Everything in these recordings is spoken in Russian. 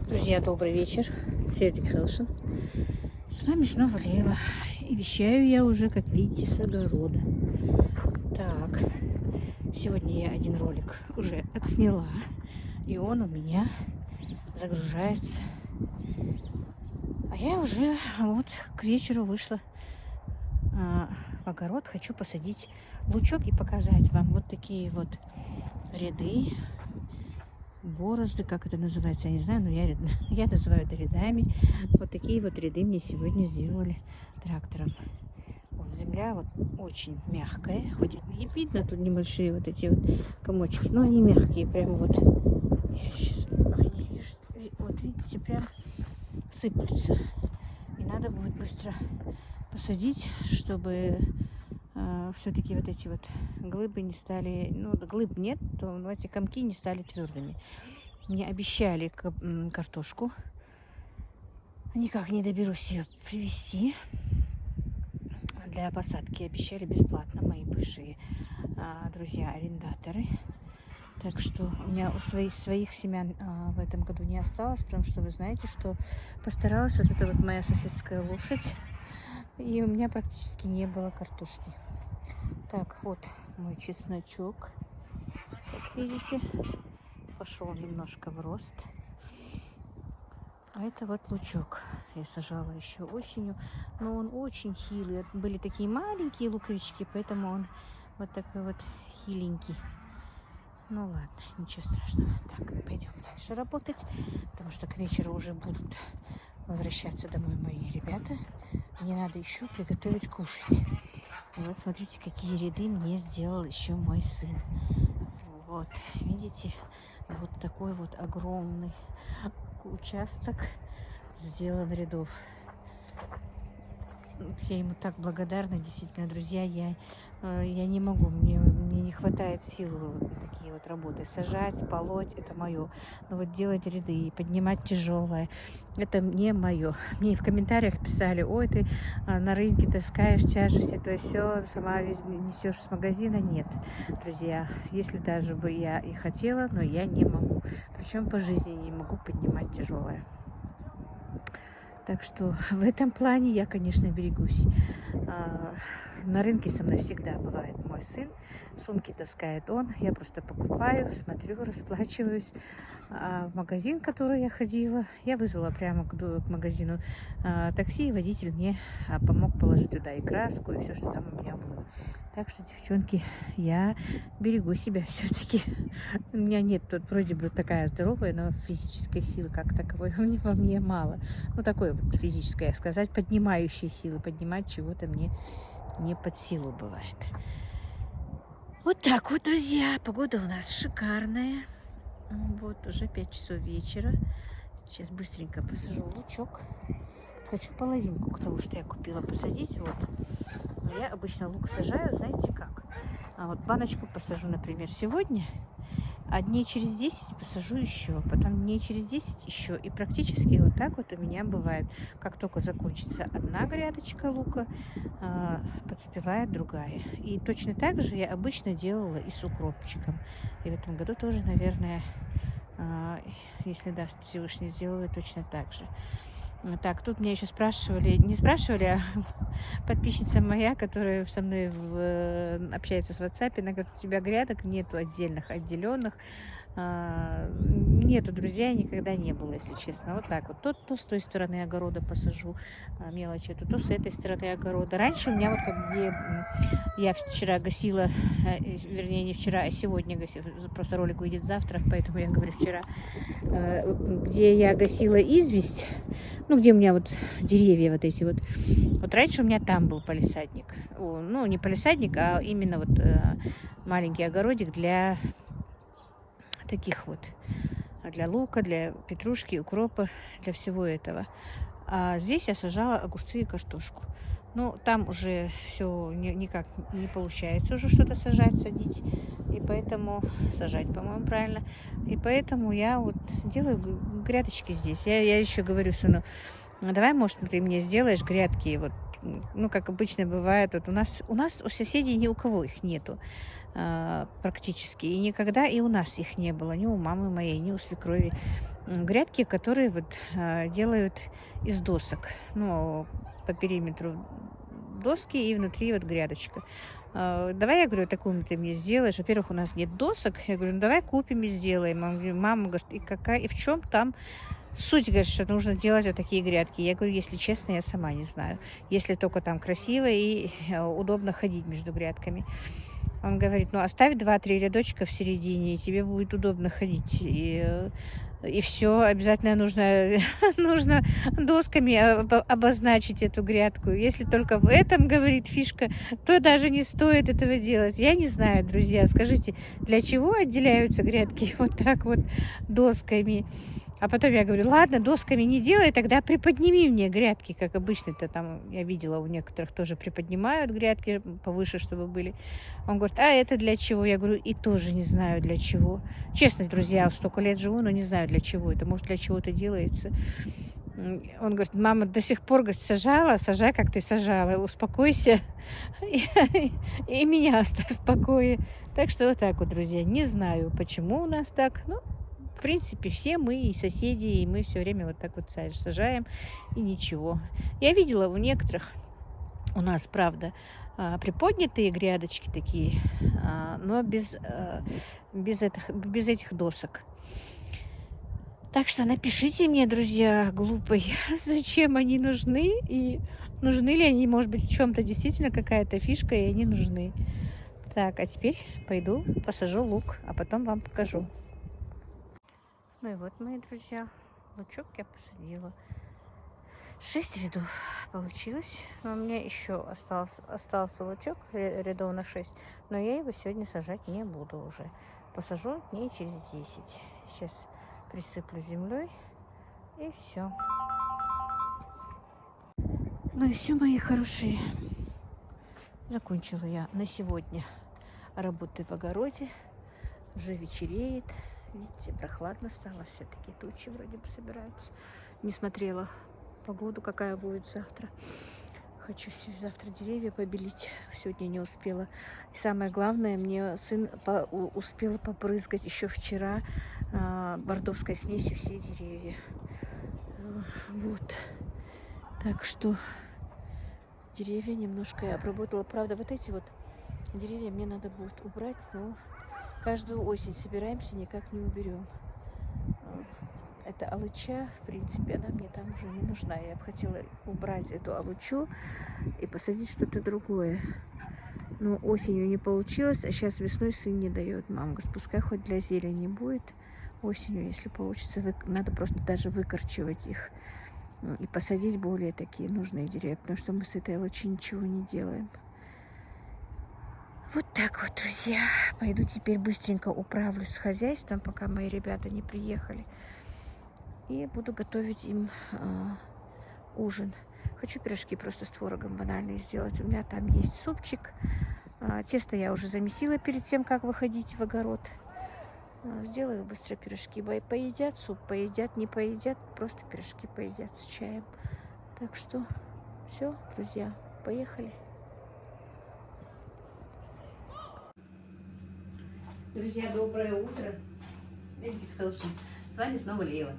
Друзья, добрый вечер. Сергей Хелшин. С вами снова Лейла. И вещаю я уже, как видите, с огорода. Так, сегодня я один ролик уже отсняла. И он у меня загружается. А я уже вот к вечеру вышла в огород. Хочу посадить лучок и показать вам вот такие вот ряды. Борозды, как это называется, я не знаю, но я называю это рядами. Вот такие вот ряды мне сегодня сделали трактором. Вот земля вот очень мягкая, хоть и видно тут небольшие вот эти вот комочки, но они мягкие, прям вот. Я сейчас, вот видите, прям сыплются. И надо будет быстро посадить, чтобы все-таки вот эти вот глыбы не стали, ну, глыб нет, но эти комки не стали твердыми. Мне обещали картошку. Никак не доберусь ее привезти. Для посадки обещали бесплатно мои бывшие друзья-арендаторы. Так что у меня своих семян в этом году не осталось, потому что вы знаете, что постаралась вот эта вот моя соседская лошадь, и у меня практически не было картошки. Так, вот мой чесночок, как видите, пошел немножко в рост. А это вот лучок. Я сажала еще осенью, но он очень хилый. Были такие маленькие луковички, поэтому он вот такой вот хиленький. Ну ладно, ничего страшного. Так, пойдем дальше работать, потому что к вечеру уже будут возвращаться домой мои ребята. Мне надо еще приготовить кушать. И вот смотрите, какие ряды мне сделал еще мой сын. Вот, видите, вот такой вот огромный участок сделан рядов. Я ему так благодарна, действительно, друзья. Я не могу, мне не хватает сил вот на такие вот работы. Сажать, полоть — это мое. Но вот делать ряды, поднимать тяжелое — это не мое. Мне в комментариях писали: ой, ты на рынке таскаешь тяжести, то есть все сама несешь с магазина. Нет, друзья, если даже бы я и хотела, но я не могу. Причем по жизни не могу поднимать тяжелое. Так что в этом плане я, конечно, берегусь. На рынке со мной всегда бывает мой сын. Сумки таскает он. Я просто покупаю, смотрю, расплачиваюсь. А в магазин, в который я ходила, я вызвала прямо к магазину такси, и водитель мне помог положить туда и краску, и все, что там у меня было. Так что, девчонки, я берегу себя все-таки. У меня нет тут вроде бы такая здоровая, но физической силы как таковой во мне мало. Ну, такой вот физической, сказать, поднимающей силы. Поднимать чего-то мне не под силу бывает. Вот так вот, друзья. Погода у нас шикарная. Вот, уже 5 часов вечера. Сейчас быстренько посажу лучок. Хочу половинку того, что я купила, посадить. Вот. Но я обычно лук сажаю, знаете как? Вот баночку посажу, например, сегодня, а дней через 10 посажу еще, потом дней через 10 еще. И практически вот так вот у меня бывает. Как только закончится одна грядочка лука, подспевает другая. И точно так же я обычно делала и с укропчиком. И в этом году тоже, наверное, если даст Всевышний, сделаю точно так же. Так, тут меня еще не спрашивали, а подписчица моя, которая со мной общается с WhatsApp, она говорит: у тебя грядок нету отделенных. Нету, друзья, никогда не было, если честно. Вот так вот. То с той стороны огорода посажу мелочь эту, то с этой стороны огорода. Раньше у меня вот где я вчера гасила, вернее, не вчера, а сегодня гасила, просто ролик выйдет завтра, поэтому я говорю вчера, где я гасила известь, ну, где у меня вот деревья вот эти вот. Вот раньше у меня там был палисадник. Ну, не палисадник, а именно вот маленький огородик для таких вот, для лука, для петрушки, укропа, для всего этого. А здесь я сажала огурцы и картошку. Ну, там уже все никак не получается уже что-то садить. И поэтому сажать, по-моему, правильно. И поэтому я вот делаю грядочки здесь. Я еще говорю сыну: давай, может, ты мне сделаешь грядки, вот, ну, как обычно бывает. Вот у нас у соседей ни у кого их нету практически. И никогда и у нас их не было. Ни у мамы моей, ни у свекрови. грядки, которые вот делают из досок. Ну, по периметру доски и внутри вот грядочка. Давай, я говорю, такую ты мне сделаешь. Во-первых, у нас нет досок. Я говорю, ну давай купим и сделаем. Мама говорит, и какая, и в чем там суть, говорит, что нужно делать вот такие грядки. Я говорю, если честно, я сама не знаю. Если только там красиво и удобно ходить между грядками. Он говорит, ну оставь 2-3 рядочка в середине, и тебе будет удобно ходить. И все, обязательно нужно, нужно досками обозначить эту грядку. Если только в этом, говорит, фишка, то даже не стоит этого делать. Я не знаю, друзья, скажите, для чего отделяются грядки вот так вот досками? А потом я говорю, ладно, досками не делай, тогда приподними мне грядки, как обычно-то там, я видела, у некоторых тоже приподнимают грядки повыше, чтобы были. Он говорит, а это для чего? Я говорю, и тоже не знаю для чего. Честно, друзья, столько лет живу, но не знаю для чего это. Может, для чего-то делается. Он говорит, мама до сих пор, говорит, сажала, сажай, как ты сажала, успокойся и меня оставь в покое. Так что вот так вот, друзья, не знаю, почему у нас так, но в принципе, все мы и соседи, и мы все время вот так вот сажаем, и ничего. Я видела у некоторых, у нас, правда, приподнятые грядочки такие, но без этих досок. Так что напишите мне, друзья, глупые, зачем они нужны, и нужны ли они, может быть, в чем-то действительно какая-то фишка, и они нужны. Так, а теперь пойду посажу лук, а потом вам покажу. Ну и вот, мои друзья, лучок я посадила. 6 рядов получилось. У меня еще остался лучок рядов на 6, но я его сегодня сажать не буду уже. Посажу дней через 10. Сейчас присыплю землей и все. Ну и все, мои хорошие. Закончила я на сегодня работы в огороде. Уже вечереет. Видите, прохладно стало все-таки. Тучи вроде бы собираются. Не смотрела погоду, какая будет завтра. Хочу завтра деревья побелить. Сегодня не успела. И самое главное, мне сын успел попрыскать еще вчера бордовской смесью все деревья. Вот. Так что деревья немножко я обработала. Правда, вот эти вот деревья мне надо будет убрать, но каждую осень собираемся, никак не уберем. Это алыча, в принципе, она мне там уже не нужна. Я бы хотела убрать эту алычу и посадить что-то другое. Но осенью не получилось, а сейчас весной сын не дает. Мама говорит, пускай хоть для зелени будет. Осенью, если получится, надо просто даже выкорчевать их и посадить более такие нужные деревья, потому что мы с этой алычи ничего не делаем. Вот так вот, друзья. Пойду теперь быстренько управлюсь с хозяйством, пока мои ребята не приехали. И буду готовить им ужин. Хочу пирожки просто с творогом банальные сделать. У меня там есть супчик. Тесто я уже замесила перед тем, как выходить в огород. Сделаю быстро пирожки. Поедят суп, поедят, не поедят. Просто пирожки поедят с чаем. Так что все, друзья, поехали. Друзья, доброе утро. Видите, Фелшин, с вами снова Лейла.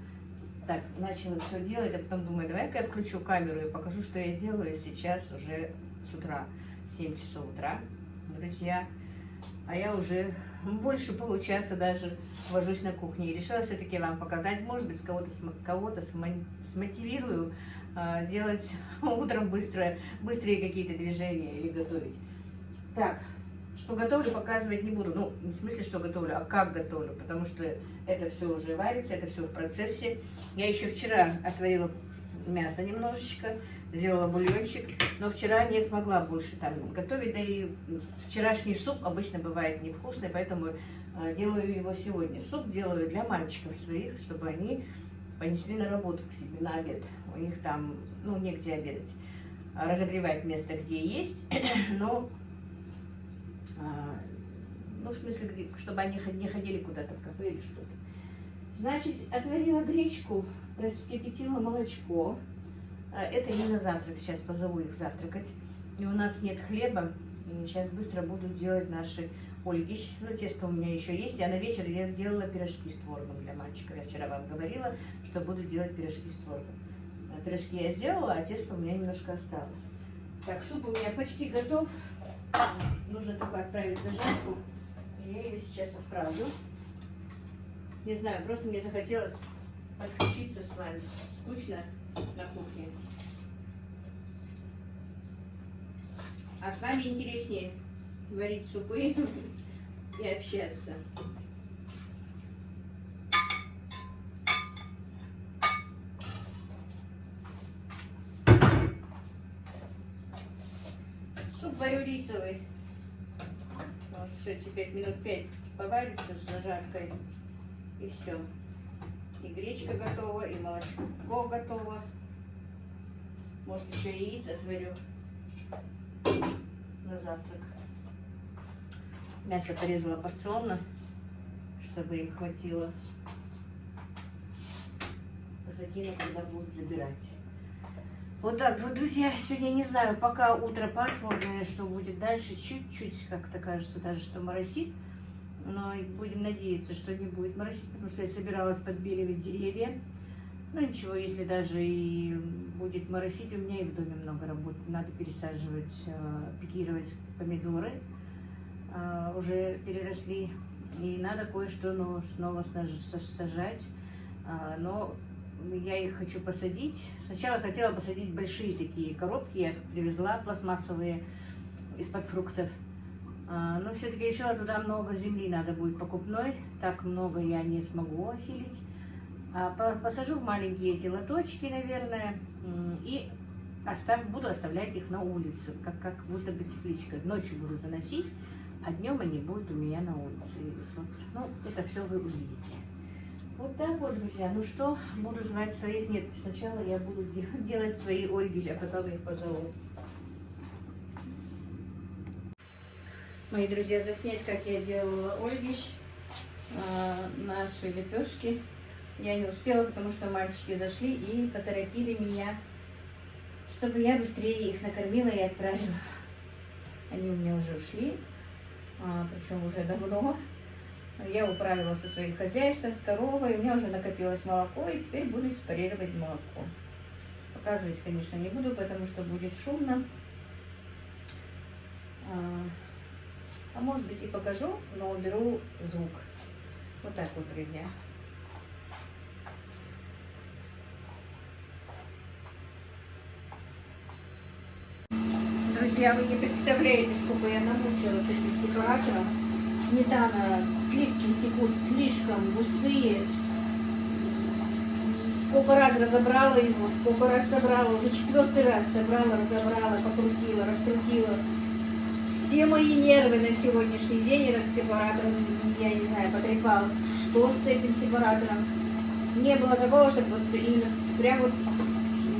Так, начала все делать, а потом думаю, давай-ка я включу камеру и покажу, что я делаю сейчас уже с утра. 7 часов утра, друзья. А я уже больше получаса даже вожусь на кухне. И решила все-таки вам показать, может быть, кого-то смотивирую делать утром быстрые какие-то движения или готовить. Так. Что готовлю, показывать не буду. Ну, не в смысле, что готовлю, а как готовлю. Потому что это все уже варится, это все в процессе. Я еще вчера отварила мясо немножечко, сделала бульончик. Но вчера не смогла больше там готовить. Да и вчерашний суп обычно бывает невкусный, поэтому делаю его сегодня. Суп делаю для мальчиков своих, чтобы они понесли на работу к себе на обед. У них там, ну, негде обедать. Разогревать место, где есть, но... Ну, в смысле, чтобы они не ходили куда-то в кафе или что-то. Значит, отварила гречку, раскипятила молочко. Это не на завтрак, сейчас позову их завтракать. И у нас нет хлеба. И сейчас быстро буду делать наши ольгищ. Ну, тесто у меня еще есть. А на вечер я делала пирожки с творогом для мальчика. Я вчера вам говорила, что буду делать пирожки с творогом. Пирожки я сделала, а тесто у меня немножко осталось. Так, суп у меня почти готов. Нужно только отправить зажарку. Я ее сейчас отправлю. Не знаю, просто мне захотелось подключиться с вами. Скучно на кухне. А с вами интереснее варить супы и общаться. Суп варю рисовый. Вот, все, теперь минут 5 поварится с зажаркой. И все. И гречка готова, и молочко готово. Может, еще яиц отварю на завтрак. Мясо порезала порционно, чтобы им хватило. Закину, когда будут забирать. Вот так вот, друзья, сегодня не знаю, пока утро пасмурное, что будет дальше, чуть-чуть как-то кажется даже, что моросит. Но будем надеяться, что не будет моросить, потому что я собиралась подбеливать деревья. Ну ничего, если даже и будет моросить, у меня и в доме много работы. Надо пересаживать, пикировать помидоры. Уже переросли. И надо кое-что снова сажать. Но я их хочу посадить. Сначала хотела посадить большие такие коробки. Я их привезла пластмассовые из-под фруктов. Но все-таки еще туда много земли надо будет покупной. Так много я не смогу осилить. Посажу в маленькие эти лоточки, наверное. И буду оставлять их на улице. Как будто бы тепличка. Ночью буду заносить, а днем они будут у меня на улице. Ну, это все вы увидите. Вот так вот, друзья. Ну что, буду звать своих. Нет, сначала я буду делать свои ольги, а потом их позову. Мои друзья, заснять, как я делала ольгищ, наши лепешки. Я не успела, потому что мальчики зашли и поторопили меня, чтобы я быстрее их накормила и отправила. Они у меня уже ушли, причем уже давно. Я управила со своим хозяйством, с коровой, у меня уже накопилось молоко, и теперь буду сепарировать молоко. Показывать, конечно, не буду, потому что будет шумно. А может быть и покажу, но уберу звук. Вот так вот, друзья. Друзья, вы не представляете, сколько я намучилась этим сепаратором. Сметана, сливки текут слишком густые. Сколько раз разобрала его, сколько раз собрала. Уже 4-й раз собрала, разобрала, покрутила, раскрутила. Все мои нервы на сегодняшний день этот сепаратор, я не знаю, потрепал. Что с этим сепаратором? Не было такого, чтобы вот именно прям вот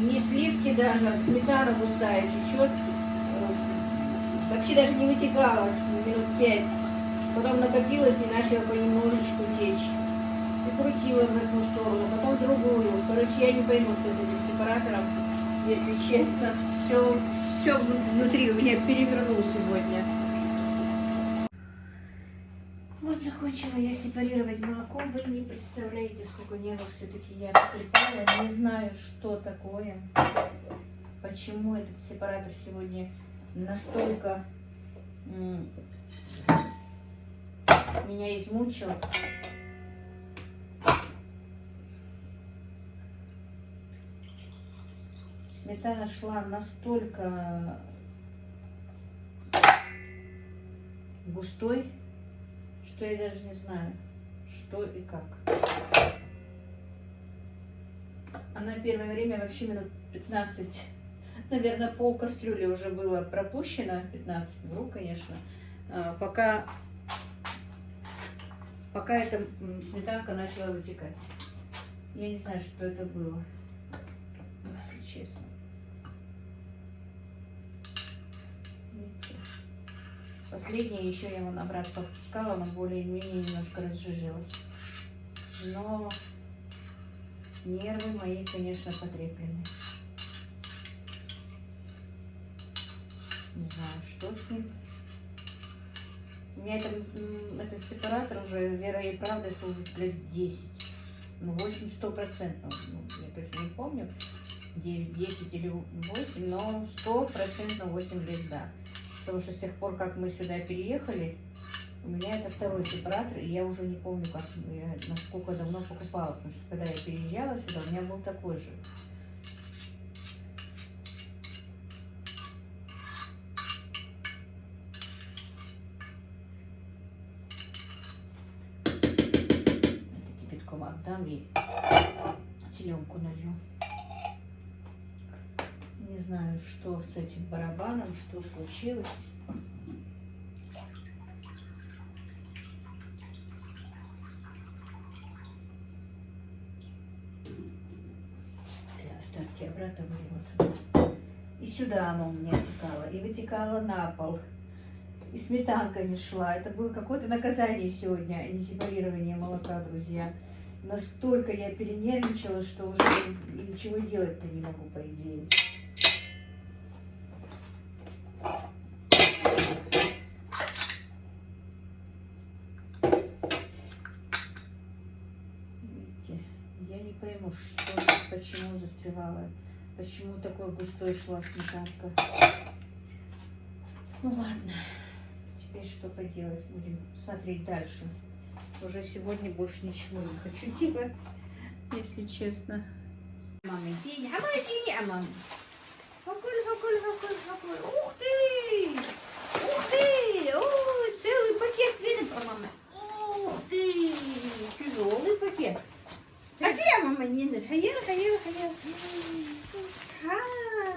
не сливки даже, а сметана густая течет. Вообще даже не вытекала минут 5. Потом накопилась и начала понемножечку течь. И крутила в одну сторону, потом в другую. Короче, я не пойму, что с этим сепаратором. Если честно, все внутри у меня перевернуло сегодня. Вот закончила я сепарировать молоко. Вы не представляете, сколько нервов все-таки я потрепала. Не знаю, что такое. Почему этот сепаратор сегодня настолько меня измучил. Сметана шла настолько густой, что я даже не знаю, что и как. Она первое время вообще минут 15, наверное, пол кастрюли уже было пропущено, 15, вру, конечно, пока эта сметанка начала вытекать. Я не знаю, что это было, если честно. Видите? Последнее еще я вон обратно попускала, но более-менее немножко разжижилась. Но нервы мои, конечно, потреплены. Не знаю, что с ним. У меня этот сепаратор уже верой и правдой служит лет 10. Ну, 8-100%. Ну, я точно не помню. 9, 10 или 8, но 100% 8 лет, да. Потому что с тех пор, как мы сюда переехали, у меня это второй сепаратор, и я уже не помню, насколько давно покупала. Потому что когда я переезжала сюда, у меня был такой же. Кипятком отдам и теленку налью. Не знаю, что с этим барабаном, что случилось. Остатки обратно вылила. И сюда оно у меня текало, и вытекало на пол. И сметанка не шла. Это было какое-то наказание сегодня, а не сепарирование молока, друзья. Настолько я перенервничала, что уже ничего делать-то не могу, по идее. Видите, я не пойму, почему застревала, почему такой густой шла сметанка. Ну ладно, теперь что поделать, будем смотреть дальше. Уже сегодня больше ничего не хочу делать, если честно. Мама, иди, мама. Ух ты! Ух ты! Ой, целый пакет винит, мама. Ух ты! Тяжелый пакет. Какие, мама, не хаяла.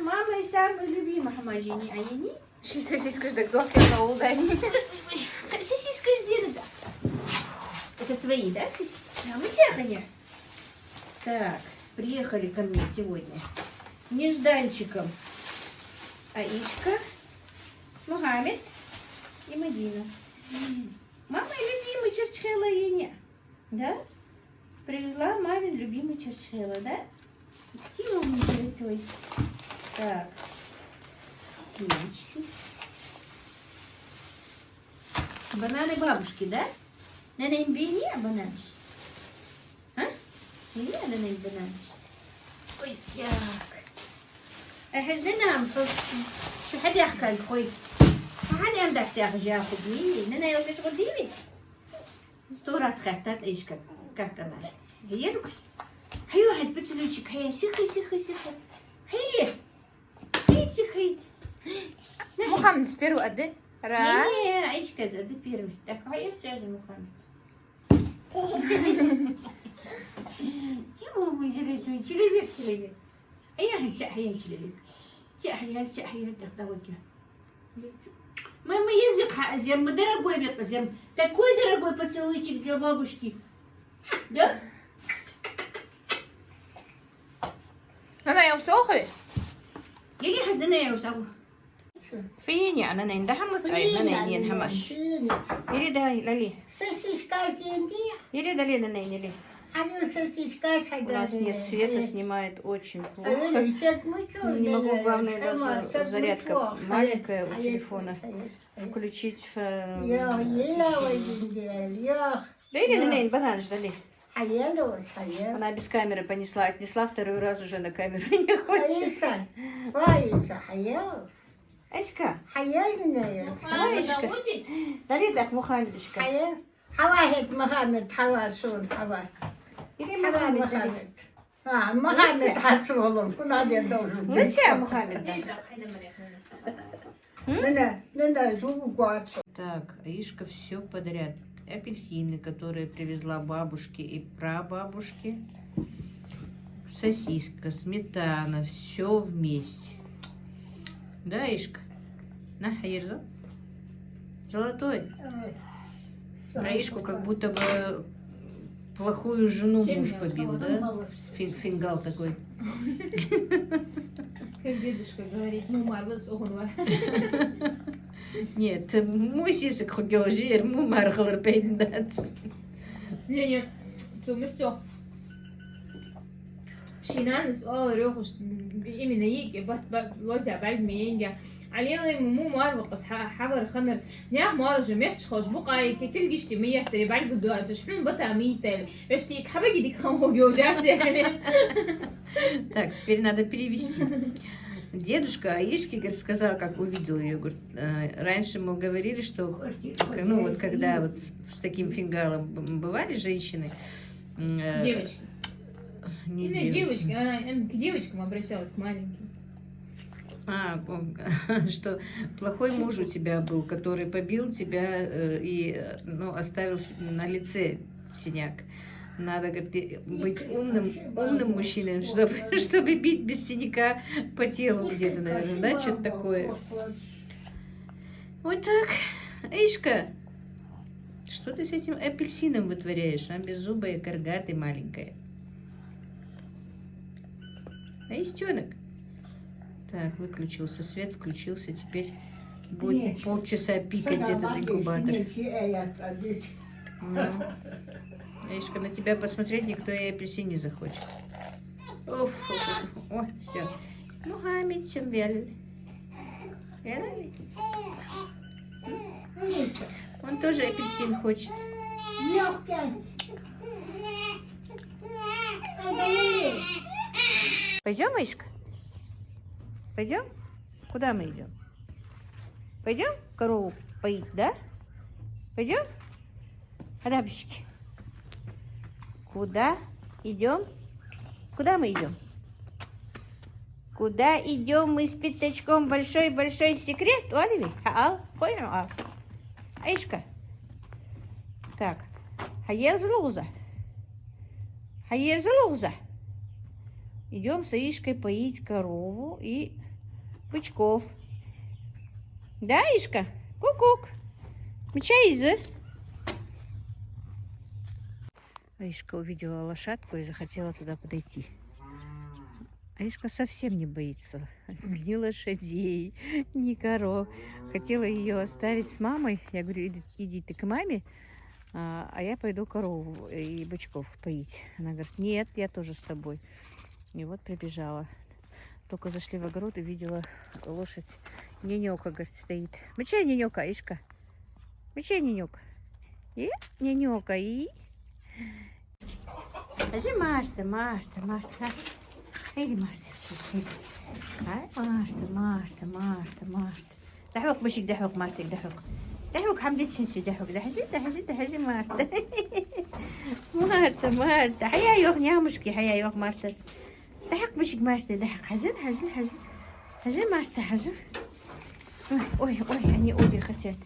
Мама и самый любимый хамажини, а я не? Сосиска ждет на улдане. Сосиска ждет, да. Это твои, да, сосиски? А мы тихо. Так, приехали ко мне сегодня нежданчиком Аишка, Мухаммед и Мадина. Мама любимый чурчхела Еня, да? Привезла мамин любимый чурчхела, да? Тима мой твой. Так, семечки. Бананы бабушки, да? Нанай бени, а бананш? А? Бени, а нанай бананш? Ой, так. أحزنهم شو حد يحكي الخوي ما حد يمدح سياخ خديني نانا يوزيش خديني ستوراس خاتات إيش كمان هي ركش هي واحد بتشلوشك هي سيخي هي سيخي محمد سبيرو قد را не إيش كذا ده بيرمي так هي بتجازي محمد تيمو مجرد человек هي человек هي دقدقة мама язык азем дорогой вет азем такой дорогой поцелуйчик для бабушки, да? أنا يوم توخي يلي حزنا يا وسام فيني أنا ندهم متعب أنا ينهمش يلي ده للي يلي ده لي أنا يلي у нас нет света, снимает очень плохо. Не могу, главное, даже зарядка маленькая у телефона включить. Да или банан ждали. Она без камеры понесла, отнесла второй раз уже на камеру не хочет. Аська. Аська. Дали так, Мухаммедушка. حواهد محمد حواسون حوا Или حوا Мухаммед. محمد حصولهم كنا دولهم Ну тебя, Мухаммед, да. ننا زوجو قاتل Так, Аишка все подряд. Апельсины, которые привезла бабушки и прабабушки. Сосиска, сметана, все вместе. Да, Аишка? На, Хаирза? Золотой. Аишку как будто бы плохую жену муж побил, да? Фингал такой. Как дедушка говорит, мумар, вот он. Нет, мой сисек хотел жир, мумар хлорпейдат. Нет, все, мы все. شينان سؤال روخش بإمنا يك وزع بالمينجا عليه مو ماربقس حبر خمر نياه مار جمعتش خوش بقى تلقيش تمية تري بعد الدواء تشحن بتا ميتل ايش تيك حبقي ديك خمو جوجات يعني. Так, теперь надо перевести. Дедушка Аишке говорит, сказал, как увидел ее, говорит, раньше мы говорили, что, ну вот когда вот с таким фингалом бывали женщины, Девочки. не Именно девочки, она к девочкам обращалась, к маленьким. Что плохой муж у тебя был, который побил тебя и ну, оставил на лице синяк. Надо, говорит, быть умным мужчиной, чтобы бить без синяка по телу где-то, наверное, да, что-то такое. Вот так. Эйшка, что ты с этим апельсином вытворяешь? Она беззубая, каргатая, маленькая. Эйстенок. Так, выключился свет, включился. Теперь будет полчаса пикать этот инкубатор. Эйшка, на тебя посмотреть никто и апельсин не захочет. О, все. Мухаммед Чембель. Он тоже апельсин хочет. Пойдем, Эйшка? Пойдем? Куда мы идем? Пойдем корову поить, да? Пойдем? Арабчики. Куда идем? Куда мы идем? Куда идем мы с пятачком? Большой-большой секрет, Оливи? Понял? Аишка. Так. Хаерзалуза. Идем с Аишкой поить корову и бычков. Да, Аишка? Ку-кук. Мчаиза. Аишка увидела лошадку и захотела туда подойти. Аишка совсем не боится ни лошадей, ни коров. Хотела ее оставить с мамой. Я говорю, иди ты к маме, а я пойду корову и бычков поить. Она говорит, нет, я тоже с тобой. И вот прибежала. Только зашли в огород и видела лошадь. Ненёка, говорит, стоит. Мычай, Ненёка, Аишка. Мычай, Ненёка. И Ненёка, и... Скажи, Машта. Иди, Машта, иди. Машта. دحوك مشيك دحوك ماشتك دحوك حمدي تشنسي دحوك دحجي ماشتا حيا يوخ نيا مشكي حيا يوخ ماشتا دحوك مشيك ماشتا دحوك حجل ماشتا حجل اوي يعني اولي ختيات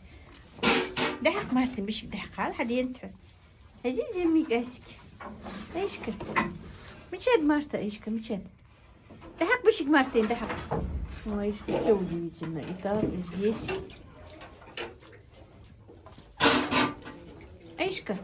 دحوك ماشتا مشيك دحوك على حد ينتحو هزين زمي قاسك ايشكا مشاد ماشتا ايشكا مشاد دحوك مشيك ماشتا دحوك. Ну, Аишка, все удивительно. И там, и здесь. Аишка,